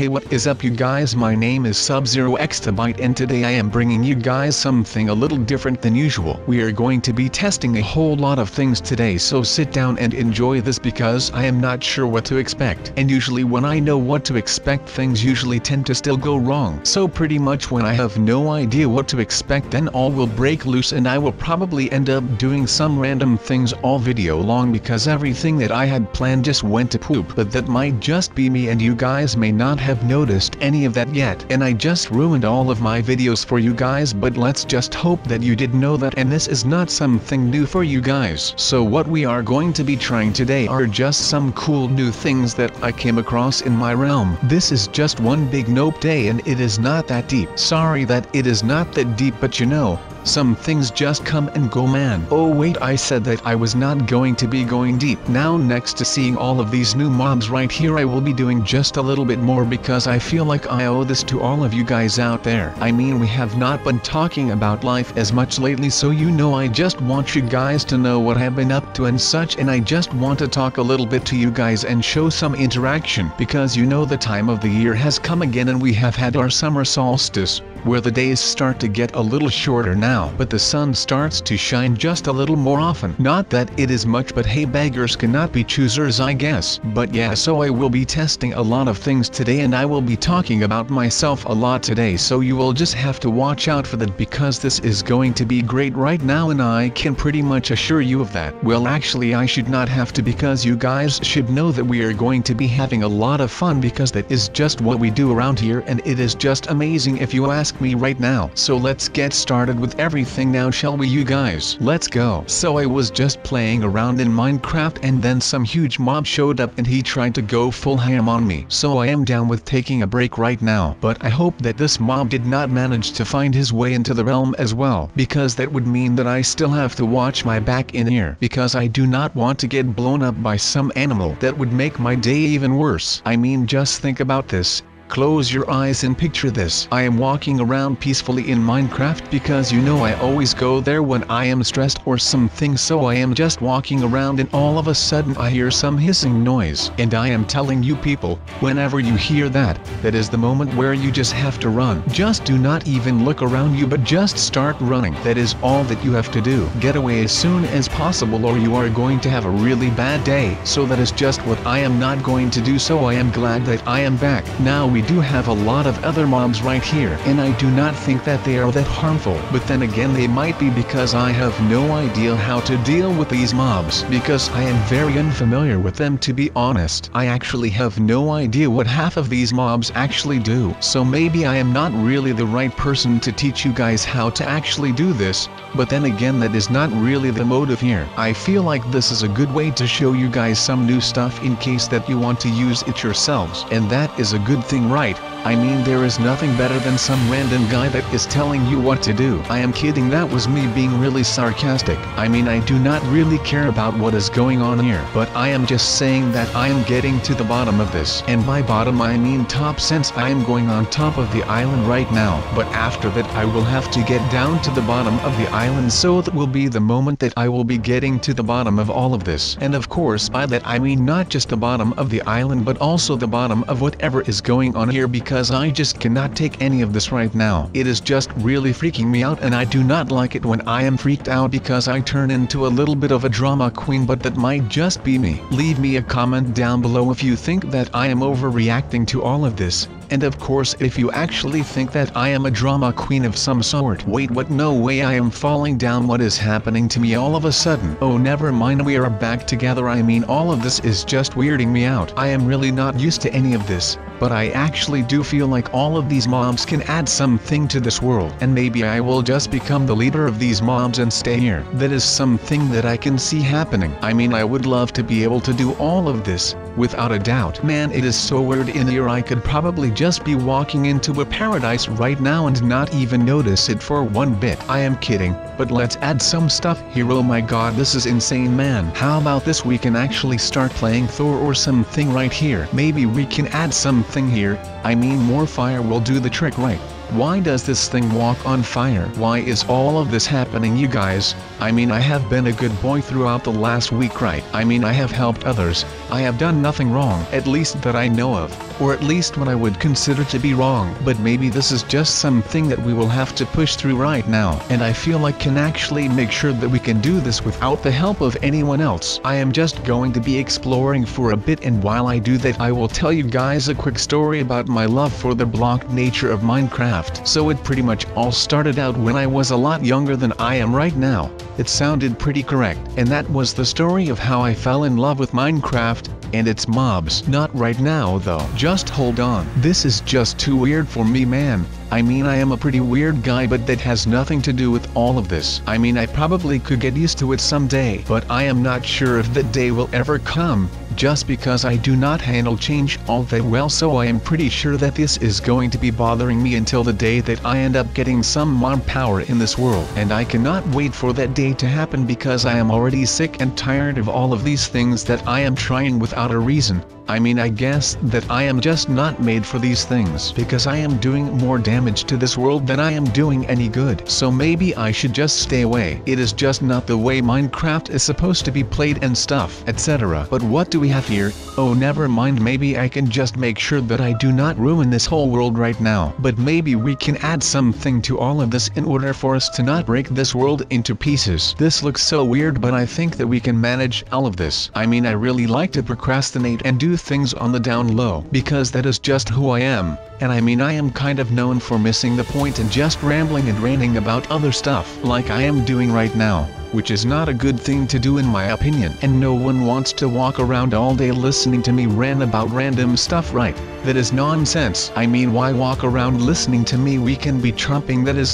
Hey, what is up you guys, my name is SubZeroExtabyte and today I am bringing you guys something a little different than usual. We are going to be testing a whole lot of things today, so sit down and enjoy this because I am not sure what to expect. And usually when I know what to expect, things usually tend to still go wrong. So pretty much when I have no idea what to expect, then all will break loose and I will probably end up doing some random things all video long because everything that I had planned just went to poop. But that might just be me and you guys may not have noticed any of that yet, and I just ruined all of my videos for you guys, but let's just hope that you did know that, and this is not something new for you guys. So what we are going to be trying today are just some cool new things that I came across in my realm. This is just one big nope day and it is not that deep. Sorry that it is not that deep, but you know, some things just come and go, man. Oh wait, I said that I was not going to be going deep. Now next to seeing all of these new mobs right here, I will be doing just a little bit more because I feel like I owe this to all of you guys out there. I mean, we have not been talking about life as much lately, so you know I just want you guys to know what I've been up to and such, and I just want to talk a little bit to you guys and show some interaction because you know the time of the year has come again and we have had our summer solstice, where the days start to get a little shorter now, but the sun starts to shine just a little more often. Not that it is much, but hey, beggars cannot be choosers, I guess. But yeah, so I will be testing a lot of things today and I will be talking about myself a lot today, so you will just have to watch out for that because this is going to be great right now and I can pretty much assure you of that. Well, actually I should not have to, because you guys should know that we are going to be having a lot of fun because that is just what we do around here and it is just amazing if you ask me right now. So let's get started with everything now, shall we, you guys? Let's go. So I was just playing around in Minecraft and then some huge mob showed up and he tried to go full ham on me. So I am down with taking a break right now, but I hope that this mob did not manage to find his way into the realm as well, because that would mean that I still have to watch my back in here because I do not want to get blown up by some animal. That would make my day even worse. I mean, just think about this. Close your eyes and picture this. I am walking around peacefully in Minecraft because you know I always go there when I am stressed or something, so I am just walking around and all of a sudden I hear some hissing noise. And I am telling you people, whenever you hear that, that is the moment where you just have to run. Just do not even look around you but just start running. That is all that you have to do. Get away as soon as possible or you are going to have a really bad day. So that is just what I am not going to do, so I am glad that I am back. Now we do have a lot of other mobs right here and I do not think that they are that harmful, but then again they might be because I have no idea how to deal with these mobs because I am very unfamiliar with them, to be honest. I actually have no idea what half of these mobs actually do, so maybe I am not really the right person to teach you guys how to actually do this, but then again that is not really the motive here. I feel like this is a good way to show you guys some new stuff in case that you want to use it yourselves, and that is a good thing, right? I mean, there is nothing better than some random guy that is telling you what to do. I am kidding, that was me being really sarcastic. I mean, I do not really care about what is going on here, but I am just saying that I am getting to the bottom of this, and by bottom I mean top, since I am going on top of the island right now, but after that I will have to get down to the bottom of the island, so that will be the moment that I will be getting to the bottom of all of this. And of course by that I mean not just the bottom of the island but also the bottom of whatever is going on here, because I just cannot take any of this right now. It is just really freaking me out and I do not like it when I am freaked out because I turn into a little bit of a drama queen, but that might just be me. Leave me a comment down below if you think that I am overreacting to all of this. And of course if you actually think that I am a drama queen of some sort. Wait, what? No way, I am falling down. What is happening to me all of a sudden? Oh, never mind, we are back together. I mean, all of this is just weirding me out. I am really not used to any of this, but I actually do feel like all of these mobs can add something to this world, and maybe I will just become the leader of these mobs and stay here. That is something that I can see happening. I mean, I would love to be able to do all of this, without a doubt. Man, it is so weird in here. I could probably just be walking into a paradise right now and not even notice it for one bit. I am kidding, but let's add some stuff here. Oh my god, this is insane, man. How about this? We can actually start playing Thor or something right here. Maybe we can add something here. I mean, more fire will do the trick, right? Why does this thing walk on fire? Why is all of this happening, you guys? I mean, I have been a good boy throughout the last week, right? I mean, I have helped others. I have done nothing wrong, at least that I know of. Or at least what I would consider to be wrong. But maybe this is just something that we will have to push through right now. And I feel I can actually make sure that we can do this without the help of anyone else. I am just going to be exploring for a bit, and while I do that I will tell you guys a quick story about my love for the block nature of Minecraft. So it pretty much all started out when I was a lot younger than I am right now. It sounded pretty correct. And that was the story of how I fell in love with Minecraft and its mobs. Not right now though. Just hold on. This is just too weird for me, man. I mean, I am a pretty weird guy, but that has nothing to do with all of this. I mean, I probably could get used to it someday, but I am not sure if that day will ever come, just because I do not handle change all that well, so I am pretty sure that this is going to be bothering me until the day that I end up getting some mob power in this world. And I cannot wait for that day to happen because I am already sick and tired of all of these things that I am trying without a reason. I mean, I guess that I am just not made for these things because I am doing more damage to this world than I am doing any good. So maybe I should just stay away. It is just not the way Minecraft is supposed to be played and stuff, etc. But what do we have here? Oh, never mind, maybe I can just make sure that I do not ruin this whole world right now. But maybe we can add something to all of this in order for us to not break this world into pieces. This looks so weird, but I think that we can manage all of this. I mean, I really like to procrastinate and do things on the down low because that is just who I am. And I mean, I am kind of known for missing the point and just rambling and ranting about other stuff like I am doing right now, which is not a good thing to do in my opinion. And no one wants to walk around all day listening to me rant about random stuff, right? That is nonsense. I mean, why walk around listening to me? We can be trumping that is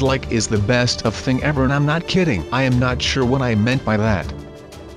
the best of thing ever, and I'm not kidding. I am not sure what I meant by that,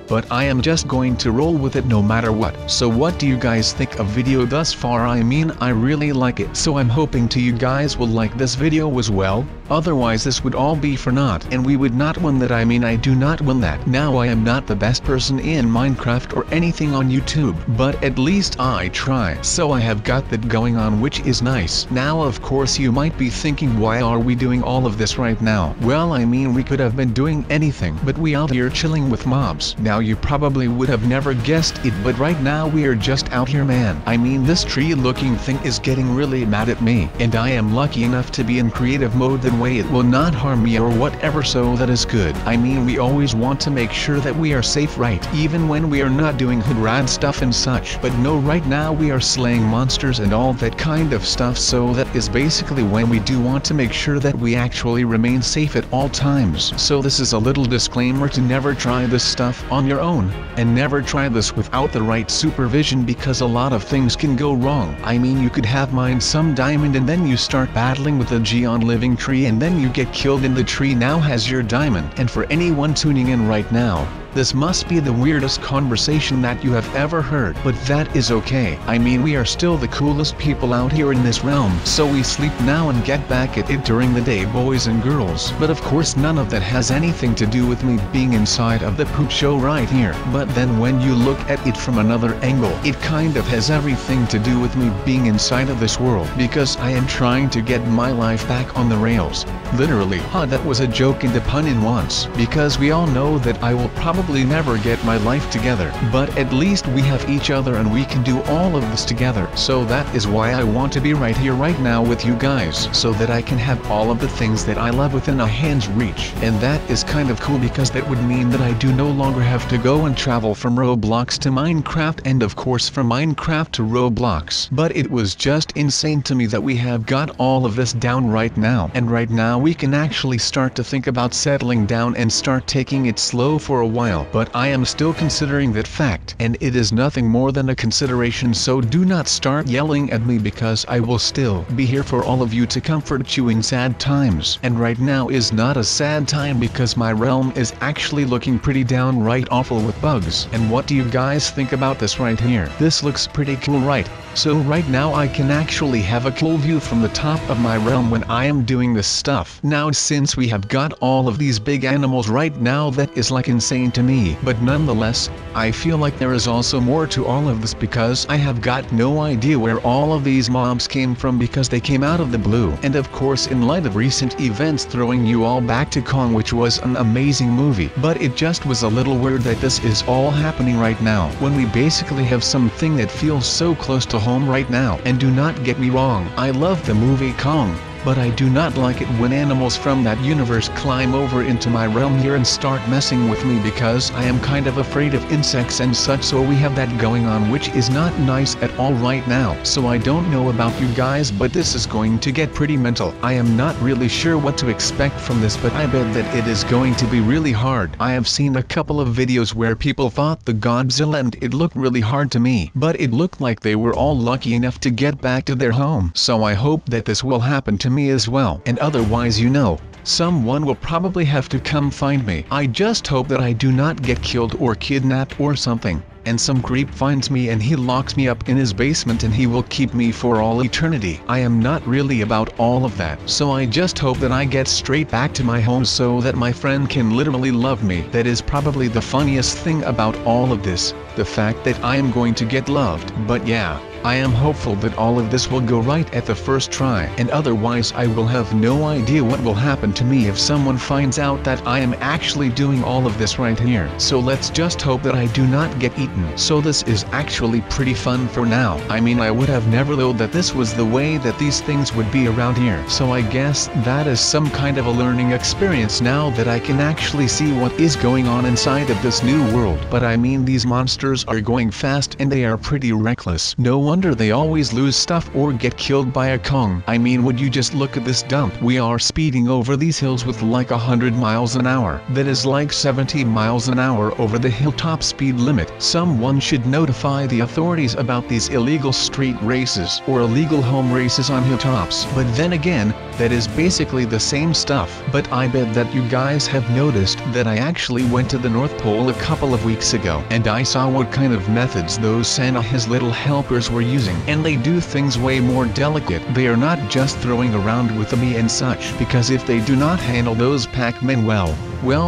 but I am just going to roll with it no matter what. So what do you guys think of video thus far? I mean, I really like it, so I'm hoping you guys will like this video as well. Otherwise this would all be for naught, and we would not win that. I mean, I do not win that. Now I am not the best person in Minecraft or anything on YouTube, but at least I try. So I have got that going on, which is nice. Now of course you might be thinking, why are we doing all of this right now? Well, I mean, we could have been doing anything, but we out here chilling with mobs. Now you probably would have never guessed it, but right now we are just out here, man. I mean, this tree looking thing is getting really mad at me, and I am lucky enough to be in creative mode, that way it will not harm me or whatever, so that is good. I mean, we always want to make sure that we are safe, right? Even when we are not doing hood rad stuff and such. But no, right now we are slaying monsters and all that kind of stuff, so that is basically when we do want to make sure that we actually remain safe at all times. So this is a little disclaimer to never try this stuff on your own, and never try this without the right supervision, because a lot of things can go wrong. I mean, you could have mined some diamond and then you start battling with a Geon living tree and then you get killed and the tree now has your diamond. And for anyone tuning in right now, this must be the weirdest conversation that you have ever heard, but that is okay. I mean, we are still the coolest people out here in this realm, so we sleep now and get back at it during the day, boys and girls. But of course none of that has anything to do with me being inside of the poop show right here. But then when you look at it from another angle, it kind of has everything to do with me being inside of this world, because I am trying to get my life back on the rails. Literally. That was a joke and a pun in once, because we all know that I will probably never get my life together, but at least we have each other and we can do all of this together. So that is why I want to be right here right now with you guys, so that I can have all of the things that I love within a hand's reach. And that is kind of cool, because that would mean that I do no longer have to go and travel from Roblox to Minecraft, and of course from Minecraft to Roblox. But it was just insane to me that we have got all of this down right now, and right now we can actually start to think about settling down and start taking it slow for a while. But I am still considering that fact, and it is nothing more than a consideration, so do not start yelling at me, because I will still be here for all of you to comfort you in sad times. And right now is not a sad time, because my realm is actually looking pretty downright awful with bugs. And what do you guys think about this right here? This looks pretty cool, right? So right now I can actually have a cool view from the top of my realm when I am doing this stuff. Now since we have got all of these big animals right now, that is insane to me. But nonetheless, I feel like there is also more to all of this because I have got no idea where all of these mobs came from because they came out of the blue. And of course in light of recent events throwing you all back to Kong, which was an amazing movie. But it just was a little weird that this is all happening right now when we basically have something that feels so close to home right now. And do not get me wrong, I love the movie Kong, but I do not like it when animals from that universe climb over into my realm here and start messing with me because I am kind of afraid of insects and such, so we have that going on, which is not nice at all right now. So I don't know about you guys, but this is going to get pretty mental. I am not really sure what to expect from this, but I bet that it is going to be really hard. I have seen a couple of videos where people fought the Godzilla and it looked really hard to me, but it looked like they were all lucky enough to get back to their home. So I hope that this will happen to me as well, and otherwise, you know, someone will probably have to come find me. I just hope that I do not get killed or kidnapped or something, and some creep finds me and he locks me up in his basement and he will keep me for all eternity. I am not really about all of that, so I just hope that I get straight back to my home so that my friend can literally love me. That is probably the funniest thing about all of this, the fact that I am going to get loved. But yeah, I am hopeful that all of this will go right at the first try, and otherwise I will have no idea what will happen to me if someone finds out that I am actually doing all of this right here. So let's just hope that I do not get eaten. So this is actually pretty fun for now. I mean, I would have never thought that this was the way that these things would be around here. So I guess that is some kind of a learning experience now that I can actually see what is going on inside of this new world. But I mean, these monsters are going fast and they are pretty reckless. No wonder they always lose stuff or get killed by a Kong. I mean, would you just look at this dump? We are speeding over these hills with like 100 miles an hour. That is like 70 miles an hour over the hilltop speed limit. Someone should notify the authorities about these illegal street races or illegal home races on hilltops. But then again, that is basically the same stuff. But I bet that you guys have noticed that I actually went to the North Pole a couple of weeks ago, and I saw what kind of methods those Santa his little helpers were using, and they do things way more delicate. They are not just throwing around with me and such, because if they do not handle those Pac-Men well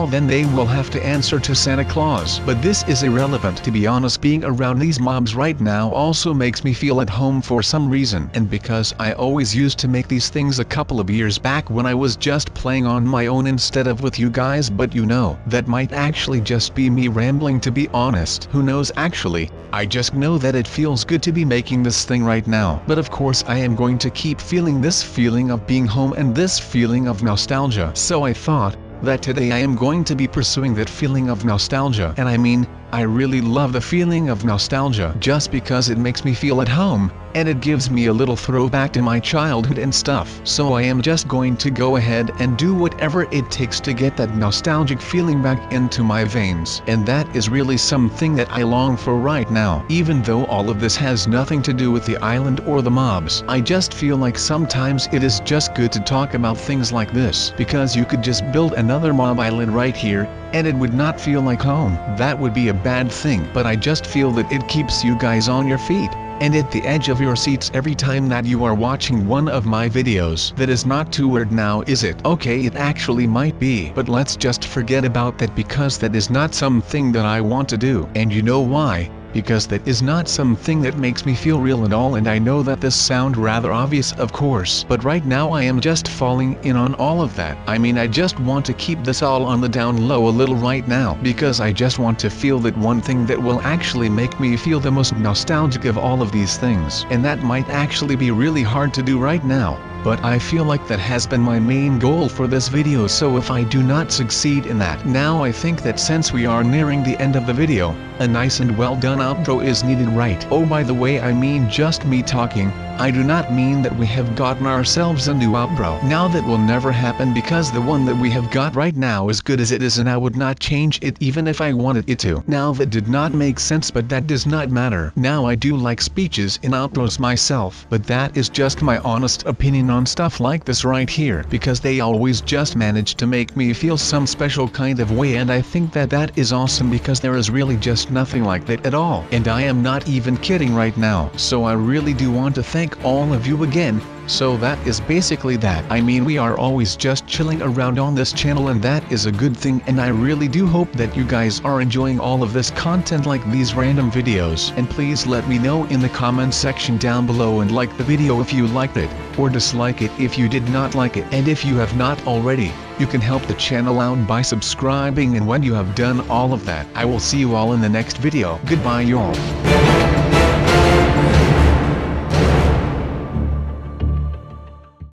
then they will have to answer to Santa Claus. But this is irrelevant. To be honest, being around these mobs right now also makes me feel at home for some reason, and because I always used to make these things a couple of years back when I was just playing on my own instead of with you guys. But you know, that might actually just be me rambling, to be honest. Who knows actually, I just know that it feels good to be making this thing right now. But of course I am going to keep feeling this feeling of being home and this feeling of nostalgia. So I thought that today I am going to be pursuing that feeling of nostalgia. And I mean, I really love the feeling of nostalgia just because it makes me feel at home, and it gives me a little throwback to my childhood and stuff. So I am just going to go ahead and do whatever it takes to get that nostalgic feeling back into my veins. And that is really something that I long for right now. Even though all of this has nothing to do with the island or the mobs, I just feel like sometimes it is just good to talk about things like this, because you could just build another mob island right here, and it would not feel like home. That would be a bad thing, but I just feel that it keeps you guys on your feet and at the edge of your seats every time that you are watching one of my videos. That is not too weird now, is it? Okay, it actually might be, but let's just forget about that because that is not something that I want to do. And you know why? Because that is not something that makes me feel real at all, and I know that this sounds rather obvious, of course, but right now I am just falling in on all of that. I mean, I just want to keep this all on the down low a little right now, because I just want to feel that one thing that will actually make me feel the most nostalgic of all of these things, and that might actually be really hard to do right now. But I feel like that has been my main goal for this video, so if I do not succeed in that, now I think that since we are nearing the end of the video, a nice and well done outro is needed, right? Oh, by the way, I mean just me talking. I do not mean that we have gotten ourselves a new outro. Now that will never happen, because the one that we have got right now is good as it is, and I would not change it even if I wanted it to. Now that did not make sense, but that does not matter. Now I do like speeches in outros myself, but that is just my honest opinion on stuff like this right here, because they always just manage to make me feel some special kind of way, and I think that that is awesome, because there is really just nothing like that at all. And I am not even kidding right now. So I really do want to thank thank all of you again. So that is basically that. I mean, we are always just chilling around on this channel, and that is a good thing, and I really do hope that you guys are enjoying all of this content, like these random videos. And please let me know in the comments section down below, and like the video if you liked it, or dislike it if you did not like it. And if you have not already, you can help the channel out by subscribing, and when you have done all of that, I will see you all in the next video. Goodbye y'all.